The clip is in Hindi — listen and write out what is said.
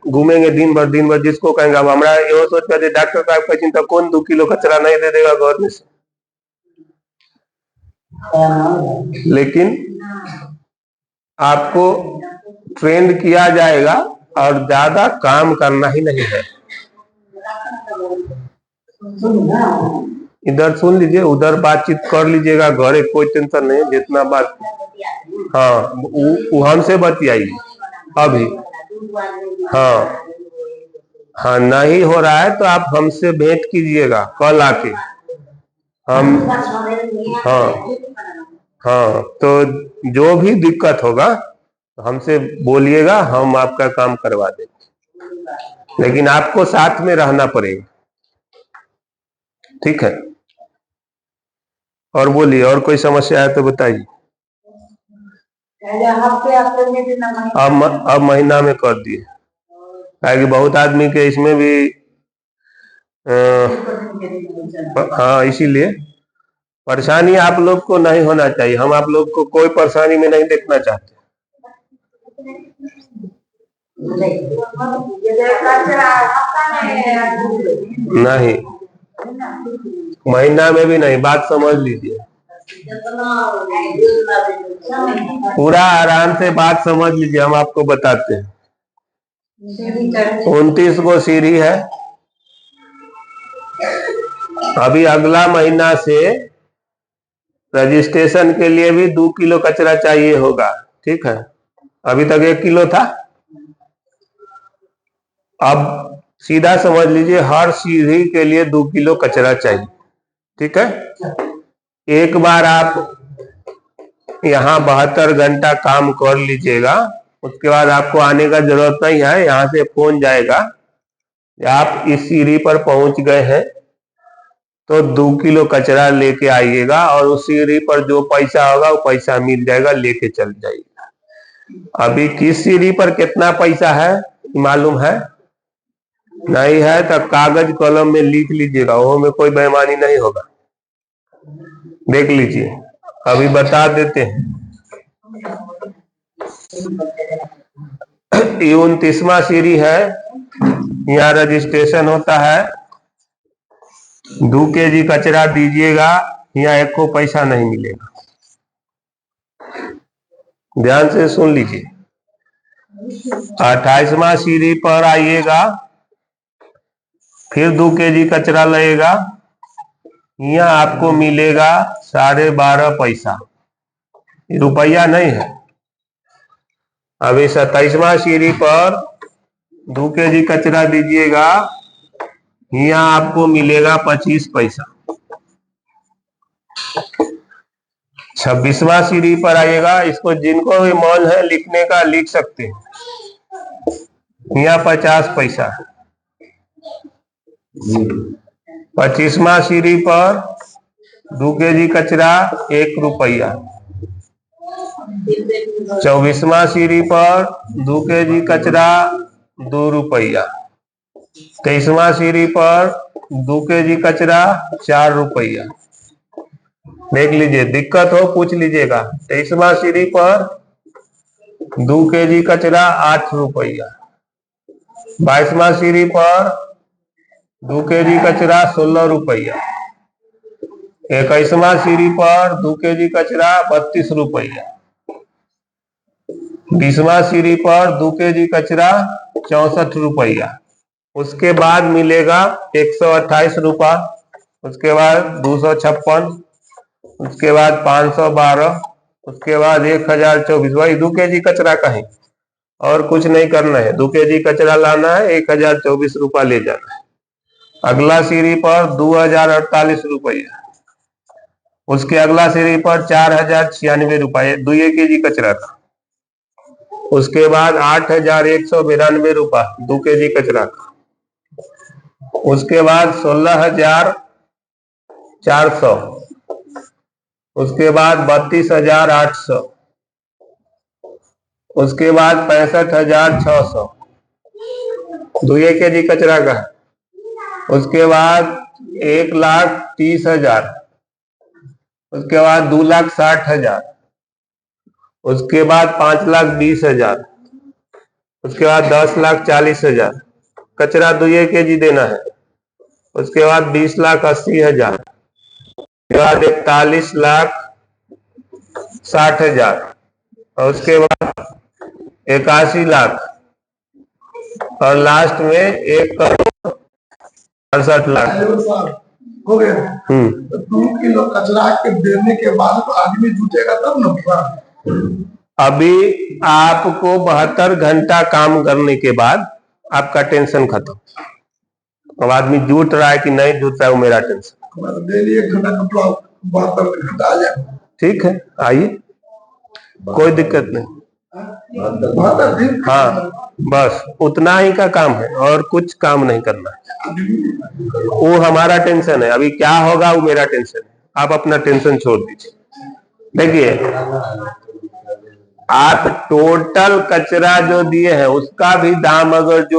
घूमेंगे दिन भर जिसको कहेंगे। अब हमारा ये सोच पाते डॉक्टर साहब का चिंता कौन 2 किलो कचरा नहीं दे देगा गवर्नमेंट से, लेकिन आपको ट्रेंड किया जाएगा और ज्यादा काम करना ही नहीं है। इधर सुन लीजिए, उधर बातचीत कर लीजिएगा, घरे कोई टेंशन नहीं, जितना बात हाँ वो हमसे बतियाइए अभी। हाँ हाँ, नहीं हो रहा है तो आप हमसे भेंट कीजिएगा कल आके। हम हाँ हाँ, तो जो भी दिक्कत होगा हमसे बोलिएगा, हम आपका काम करवा देंगे, लेकिन आपको साथ में रहना पड़ेगा, ठीक है। और बोलिए, और कोई समस्या है तो बताइए। अब महीना में कर दिए, ताकि बहुत आदमी के इसमें भी हाँ, इसीलिए परेशानी आप लोग को नहीं होना चाहिए। हम आप लोग को कोई परेशानी में नहीं देखना चाहते। नहीं, महीना में भी नहीं, बात समझ लीजिए, पूरा आराम से बात समझ लीजिए, हम आपको बताते हैं। 29 को सीढ़ी है। अभी अगला महीना से रजिस्ट्रेशन के लिए भी 2 किलो कचरा चाहिए होगा, ठीक है। अभी तक 1 किलो था। अब सीधा समझ लीजिए, हर सीढ़ी के लिए 2 किलो कचरा चाहिए, ठीक है। एक बार आप यहाँ 72 घंटा काम कर लीजिएगा, उसके बाद आपको आने का जरूरत नहीं है। यहाँ से फोन जाएगा, आप इस सीढ़ी पर पहुंच गए हैं तो 2 किलो कचरा लेके आइएगा, और उस सीढ़ी पर जो पैसा होगा वो पैसा मिल जाएगा, लेके चल जाइएगा। अभी किस सीढ़ी पर कितना पैसा है मालूम है? नहीं है तो कागज कलम में लिख लीजिएगा, वो में कोई बेईमानी नहीं होगा, देख लीजिए। अभी बता देते हैं। 29वां सीढ़ी है, यहाँ रजिस्ट्रेशन होता है। 2 केजी कचरा दीजिएगा, यहाँ 1 को पैसा नहीं मिलेगा, ध्यान से सुन लीजिए। 28वां सीढ़ी पर आइएगा, फिर 2 केजी कचरा लगेगा, यहाँ आपको मिलेगा 12.5 पैसा, रुपया नहीं है। अभी 27वां सीढ़ी पर 2 केजी कचरा दीजिएगा, यहाँ आपको मिलेगा 25 पैसा। 26वां सीढ़ी पर आइएगा, इसको जिनको भी मन है लिखने का लिख सकते हैं, यहाँ 50 पैसा। 25वां सीढ़ी पर 2 केजी कचरा 1 रुपया। 24वां सीढ़ी पर 2 केजी कचरा 2 रुपया। 23वां सीढ़ी पर 2 केजी कचरा 4 रुपया। देख लीजिए, दिक्कत हो पूछ लीजिएगा। 23वां सीढ़ी पर 2 केजी कचरा 8 रुपया। 22वां सीढ़ी पर 2 केजी कचरा 16 रुपया। 21वां सीढ़ी पर 2 केजी कचरा 32 रुपया। 20वां सीढ़ी पर 2 केजी कचरा 64 रुपया। उसके बाद मिलेगा 128 रुपया, उसके बाद 256, उसके बाद 512, उसके बाद 1024। भाई 2 केजी कचरा कहीं और कुछ नहीं करना है, 2 केजी कचरा लाना है, 1024 रुपया ले जाना है। अगला सीढ़ी पर 2048 रुपया, उसके अगला सीढ़ी पर 4096 रुपये 2 केजी कचरा का। उसके बाद 8192 रुपया 2 केजी कचरा का। उसके बाद 16,400, उसके बाद 32,800, उसके बाद 65,600 2 केजी कचरा का। उसके बाद 1,30,000, उसके बाद 2,60,000, उसके बाद 5,20,000, उसके बाद 10,40,000 कचरा 2 kg देना है। उसके बाद 20,80,000, उसके बाद 41,60,000 और उसके बाद 81,00,000 और लास्ट में 1,68,00,000 हो गया। तो 2 किलो कचरा के देने के बाद तो आदमी जुटेगा तब न। अभी आपको 72 घंटा काम करने के बाद आपका टेंशन खत्म। अब आदमी जुट रहा है कि नहीं जुट रहा है वो मेरा टेंशन। डेली 1 घंटा का 72 घंटा आ जाए। ठीक है, आइए, कोई दिक्कत नहीं। हाँ, बस उतना ही का काम है और कुछ काम नहीं करना है। वो हमारा टेंशन है, अभी क्या होगा वो मेरा टेंशन है। आप अपना टेंशन छोड़ दीजिए। देखिए, आप टोटल कचरा जो दिए हैं उसका भी दाम अगर जो